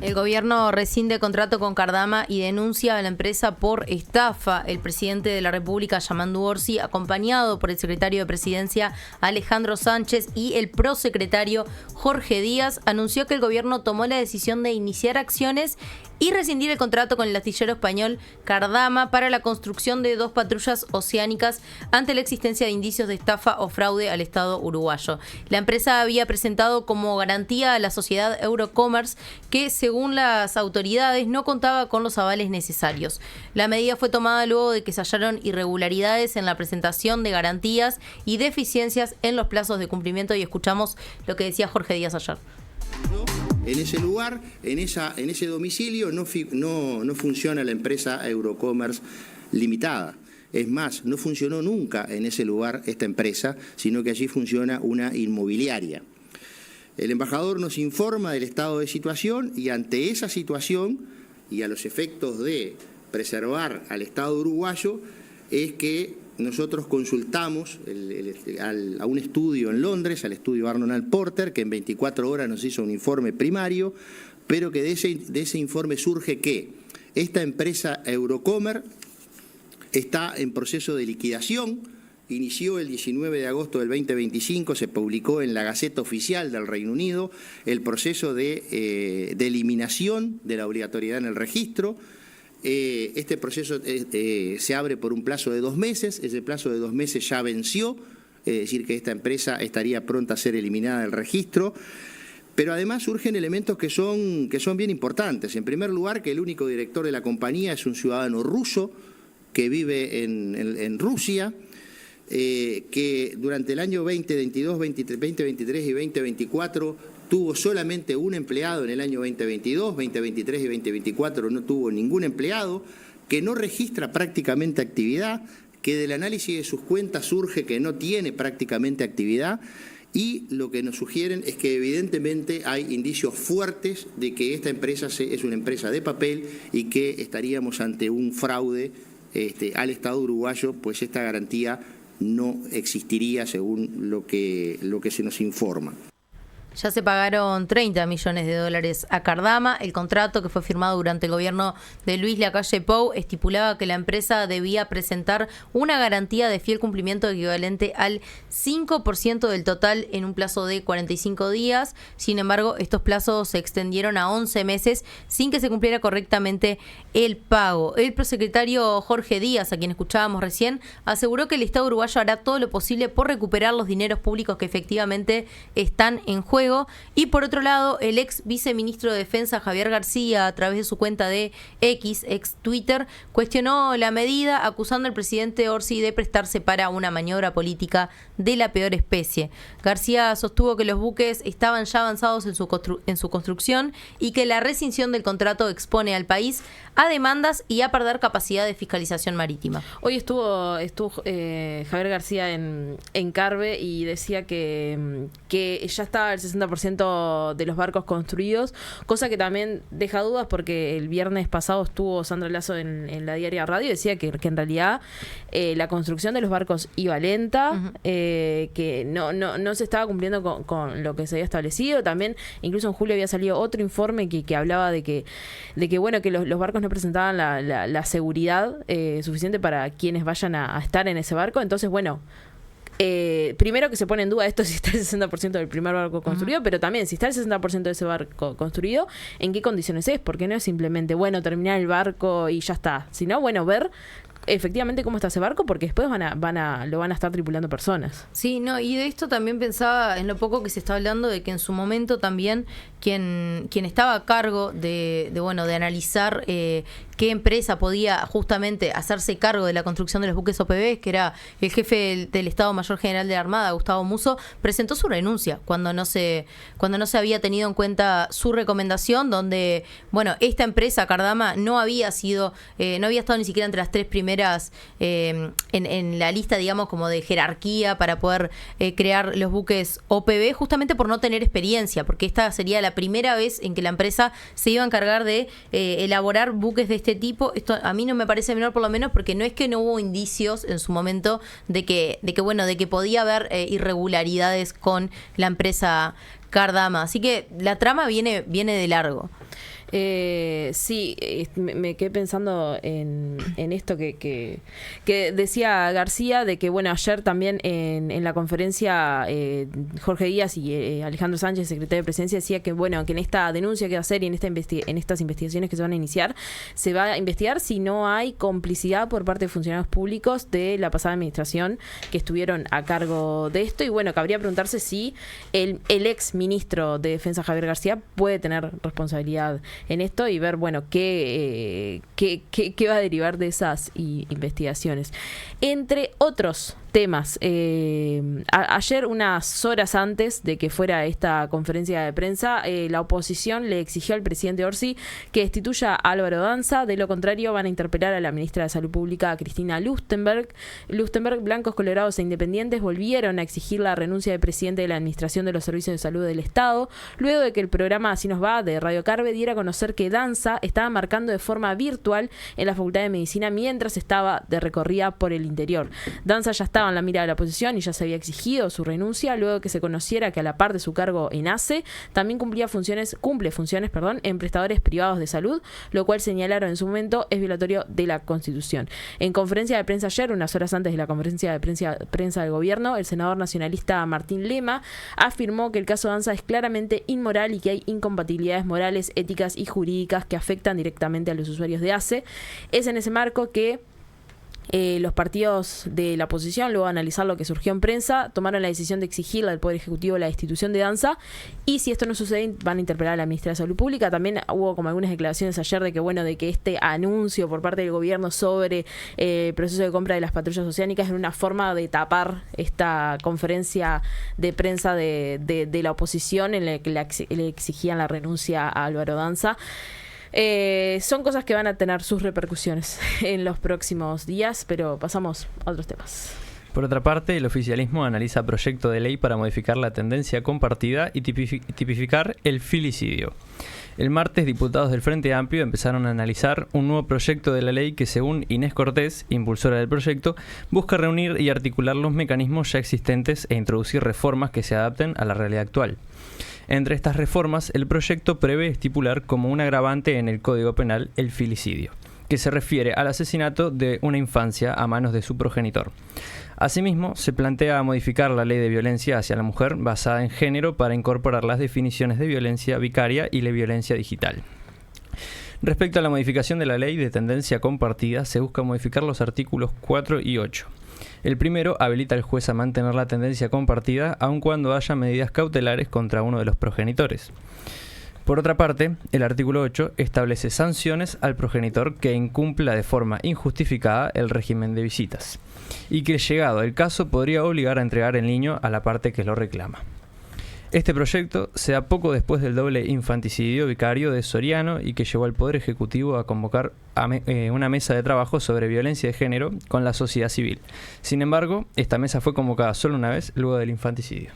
El gobierno rescinde contrato con Cardama y denuncia a la empresa por estafa. El presidente de la República, Yamandu Orsi, acompañado por el secretario de Presidencia, Alejandro Sánchez, y el prosecretario Jorge Díaz, anunció que el gobierno tomó la decisión de iniciar acciones y rescindir el contrato con el astillero español Cardama para la construcción de 2 patrullas oceánicas ante la existencia de indicios de estafa o fraude al Estado uruguayo. La empresa había presentado como garantía a la sociedad Eurocommerce que, según las autoridades, no contaba con los avales necesarios. La medida fue tomada luego de que se hallaron irregularidades en la presentación de garantías y deficiencias en los plazos de cumplimiento, y escuchamos lo que decía Jorge Díaz ayer. En ese lugar, en ese domicilio, no funciona la empresa Eurocommerce Limitada. Es más, no funcionó nunca en ese lugar esta empresa, sino que allí funciona una inmobiliaria. El embajador nos informa del estado de situación y ante esa situación y a los efectos de preservar al Estado uruguayo es que nosotros consultamos a un estudio en Londres, al estudio Arnold Porter, que en 24 horas nos hizo un informe primario, pero que de ese informe surge que esta empresa Eurocommerce está en proceso de liquidación. Inició el 19 de agosto del 2025, se publicó en la Gaceta Oficial del Reino Unido el proceso de eliminación de la obligatoriedad en el registro. Este proceso se abre por un plazo de 2 meses, ese plazo de 2 meses ya venció, es decir, que esta empresa estaría pronta a ser eliminada del registro. Pero además surgen elementos que son bien importantes. En primer lugar, que el único director de la compañía es un ciudadano ruso que vive en Rusia, que durante el año 2022, 2023 y 2024 tuvo solamente un empleado en el año 2022, 2023 y 2024 no tuvo ningún empleado, que no registra prácticamente actividad, que del análisis de sus cuentas surge que no tiene prácticamente actividad, y lo que nos sugieren es que evidentemente hay indicios fuertes de que esta empresa es una empresa de papel y que estaríamos ante un fraude al Estado uruguayo, pues esta garantía no existiría según lo que se nos informa. Ya se pagaron $30 millones a Cardama. El contrato, que fue firmado durante el gobierno de Luis Lacalle Pou, estipulaba que la empresa debía presentar una garantía de fiel cumplimiento equivalente al 5% del total en un plazo de 45 días. Sin embargo, estos plazos se extendieron a 11 meses sin que se cumpliera correctamente el pago. El prosecretario Jorge Díaz, a quien escuchábamos recién, aseguró que el Estado uruguayo hará todo lo posible por recuperar los dineros públicos que efectivamente están en juego. Y por otro lado, el ex viceministro de Defensa, Javier García, a través de su cuenta de X, ex Twitter, cuestionó la medida, acusando al presidente Orsi de prestarse para una maniobra política de la peor especie. García sostuvo que los buques estaban ya avanzados en su construcción y que la rescisión del contrato expone al país a demandas y a perder capacidad de fiscalización marítima. Hoy estuvo Javier García en Carve y decía que ya estaba el 60% de los barcos construidos, cosa que también deja dudas porque el viernes pasado estuvo Sandra Lazo en la Diaria Radio y decía que en realidad la construcción de los barcos iba lenta, que no se estaba cumpliendo con lo que se había establecido. También, incluso en julio había salido otro informe que hablaba de que bueno, que los barcos no presentaban la seguridad suficiente para quienes vayan a estar en ese barco. Entonces, bueno, primero que se pone en duda esto, si está el 60% del primer barco construido, pero también si está el 60% de ese barco construido, ¿en qué condiciones es? Porque no es simplemente, bueno, terminar el barco y ya está, sino, bueno, ver efectivamente cómo está ese barco, porque después lo van a estar tripulando personas. Sí, no, y de esto también pensaba en lo poco que se está hablando de que en su momento también quien estaba a cargo de analizar qué empresa podía justamente hacerse cargo de la construcción de los buques OPV, que era el jefe del Estado Mayor General de la Armada, Gustavo Musso, presentó su renuncia cuando no se había tenido en cuenta su recomendación, donde, bueno, esta empresa, Cardama, no había estado ni siquiera entre las 3 primeras en la lista, digamos, como de jerarquía para poder crear los buques OPV, justamente por no tener experiencia, porque esta sería la primera vez en que la empresa se iba a encargar de elaborar buques de este tipo. Esto a mí no me parece menor, por lo menos porque no es que no hubo indicios en su momento de que podía haber irregularidades con la empresa Cardama. Así que la trama viene de largo. Sí, me quedé pensando en esto que decía García, de que bueno, ayer también en la conferencia Jorge Díaz y Alejandro Sánchez, secretario de Presidencia, decía que bueno, que en esta denuncia que va a hacer y en estas investigaciones que se van a iniciar, se va a investigar si no hay complicidad por parte de funcionarios públicos de la pasada administración que estuvieron a cargo de esto. Y bueno, cabría preguntarse si el ex ministro de Defensa, Javier García, puede tener responsabilidad en esto y ver, bueno, qué va a derivar de esas investigaciones. Entre otros temas, ayer, unas horas antes de que fuera esta conferencia de prensa, la oposición le exigió al presidente Orsi que destituya a Álvaro Danza. De lo contrario, van a interpelar a la ministra de Salud Pública, Cristina Lustenberg. Blancos, colorados e independientes volvieron a exigir la renuncia del presidente de la Administración de los Servicios de Salud del Estado, luego de que el programa Así nos va de Radio Carve diera a conocer que Danza estaba marcando de forma virtual en la Facultad de Medicina mientras estaba de recorrida por el interior. Danza ya estaba en la mira de la oposición y ya se había exigido su renuncia luego que se conociera que, a la par de su cargo en ACE, también cumple funciones en prestadores privados de salud, lo cual señalaron en su momento es violatorio de la Constitución. En conferencia de prensa ayer, unas horas antes de la conferencia de prensa del gobierno, el senador nacionalista Martín Lema afirmó que el caso Danza es claramente inmoral y que hay incompatibilidades morales, éticas y jurídicas que afectan directamente a los usuarios de ACE. Es en ese marco que los partidos de la oposición, luego de analizar lo que surgió en prensa, tomaron la decisión de exigirle al Poder Ejecutivo la destitución de Danza, y si esto no sucede, van a interpelar a la ministra de Salud Pública. También hubo como algunas declaraciones ayer de que bueno, de que este anuncio por parte del gobierno sobre el proceso de compra de las patrullas oceánicas era una forma de tapar esta conferencia de prensa de la oposición en la que le exigían la renuncia a Álvaro Danza. Son cosas que van a tener sus repercusiones en los próximos días, pero pasamos a otros temas. Por otra parte, el oficialismo analiza proyecto de ley para modificar la tendencia compartida y tipificar el filicidio. El martes, diputados del Frente Amplio empezaron a analizar un nuevo proyecto de la ley que, según Inés Cortés, impulsora del proyecto, busca reunir y articular los mecanismos ya existentes e introducir reformas que se adapten a la realidad actual. Entre estas reformas, el proyecto prevé estipular como un agravante en el Código Penal el filicidio, que se refiere al asesinato de una infancia a manos de su progenitor. Asimismo, se plantea modificar la ley de violencia hacia la mujer basada en género para incorporar las definiciones de violencia vicaria y la violencia digital. Respecto a la modificación de la ley de tendencia compartida, se busca modificar los artículos 4 y 8. El primero habilita al juez a mantener la tendencia compartida aun cuando haya medidas cautelares contra uno de los progenitores. Por otra parte, el artículo 8 establece sanciones al progenitor que incumpla de forma injustificada el régimen de visitas y que, llegado el caso, podría obligar a entregar el niño a la parte que lo reclama. Este proyecto se da poco después del doble infanticidio vicario de Soriano y que llevó al Poder Ejecutivo a convocar una mesa de trabajo sobre violencia de género con la sociedad civil. Sin embargo, esta mesa fue convocada solo una vez luego del infanticidio.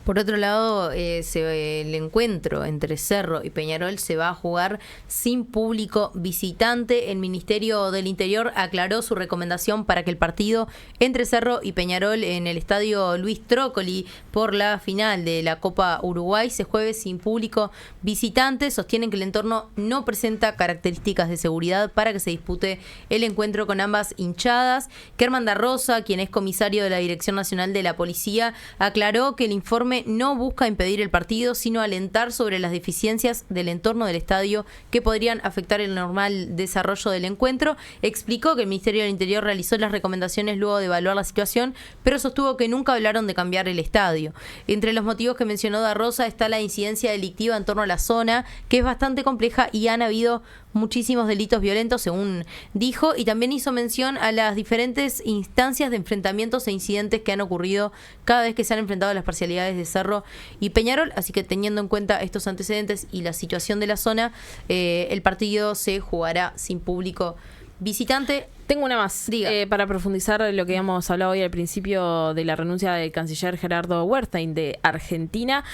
Por otro lado, el encuentro entre Cerro y Peñarol se va a jugar sin público visitante. El Ministerio del Interior aclaró su recomendación para que el partido entre Cerro y Peñarol en el estadio Luis Trócoli por la final de la Copa Uruguay se juegue sin público visitante. Sostienen que el entorno no presenta características de seguridad para que se dispute el encuentro con ambas hinchadas. Kerman da Rosa, quien es comisario de la Dirección Nacional de la Policía, aclaró que el informe no busca impedir el partido, sino alentar sobre las deficiencias del entorno del estadio que podrían afectar el normal desarrollo del encuentro. Explicó que el Ministerio del Interior realizó las recomendaciones luego de evaluar la situación, pero sostuvo que nunca hablaron de cambiar el estadio. Entre los motivos que mencionó da Rosa está la incidencia delictiva en torno a la zona, que es bastante compleja y han habido muchísimos delitos violentos, según dijo, y también hizo mención a las diferentes instancias de enfrentamientos e incidentes que han ocurrido cada vez que se han enfrentado las parcialidades de Cerro y Peñarol. Así que, teniendo en cuenta estos antecedentes y la situación de la zona, el partido se jugará sin público visitante. Tengo una más para profundizar lo que habíamos hablado hoy al principio de la renuncia del canciller Gerardo Wertheim de Argentina.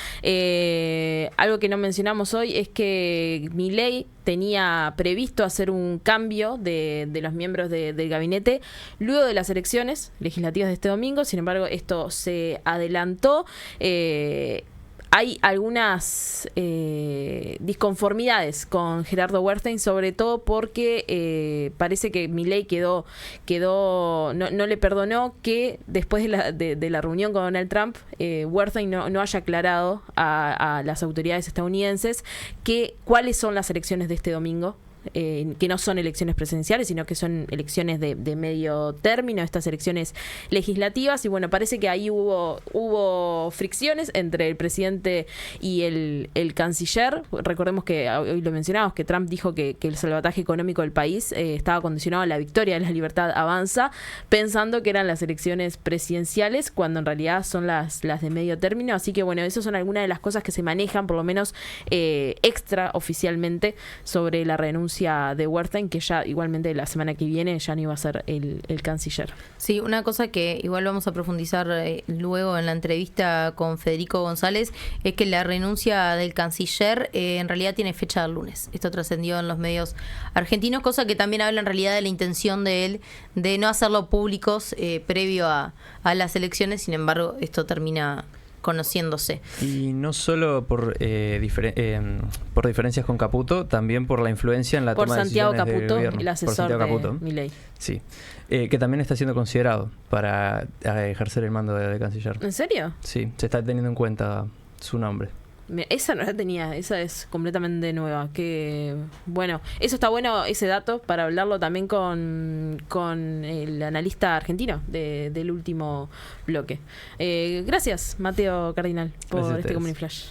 Algo que no mencionamos hoy es que Milei tenía previsto hacer un cambio de los miembros del gabinete luego de las elecciones legislativas de este domingo. Sin embargo, esto se adelantó. hay algunas disconformidades con Gerardo Wertheim, sobre todo porque parece que Milei no le perdonó que después de la reunión con Donald Trump, Wertheim no haya aclarado a las autoridades estadounidenses cuáles son las elecciones de este domingo. Que no son elecciones presidenciales, sino que son elecciones de medio término, estas elecciones legislativas, y bueno, parece que ahí hubo fricciones entre el presidente y el canciller. Recordemos que hoy lo mencionamos, que Trump dijo que el salvataje económico del país estaba condicionado a la victoria de la Libertad Avanza, pensando que eran las elecciones presidenciales, cuando en realidad son las de medio término. Así que bueno, esas son algunas de las cosas que se manejan, por lo menos extraoficialmente, sobre la renuncia de Wertheim, que ya igualmente la semana que viene ya no iba a ser el canciller. Sí, una cosa que igual vamos a profundizar luego en la entrevista con Federico González es que la renuncia del canciller en realidad tiene fecha del lunes. Esto trascendió en los medios argentinos, cosa que también habla en realidad de la intención de él de no hacerlo públicos previo a las elecciones. Sin embargo, esto termina conociéndose. Y no solo por diferencias con Caputo, también por la influencia en la toma de decisiones del gobierno. Por Santiago Caputo, el asesor de Milei. Sí, que también está siendo considerado para ejercer el mando de canciller. ¿En serio? Sí, se está teniendo en cuenta su nombre. Esa no la tenía, esa es completamente nueva. Que bueno, eso está bueno, ese dato, para hablarlo también con el analista argentino del último bloque. Gracias, Mateo Cardinal, por este Comuniflash.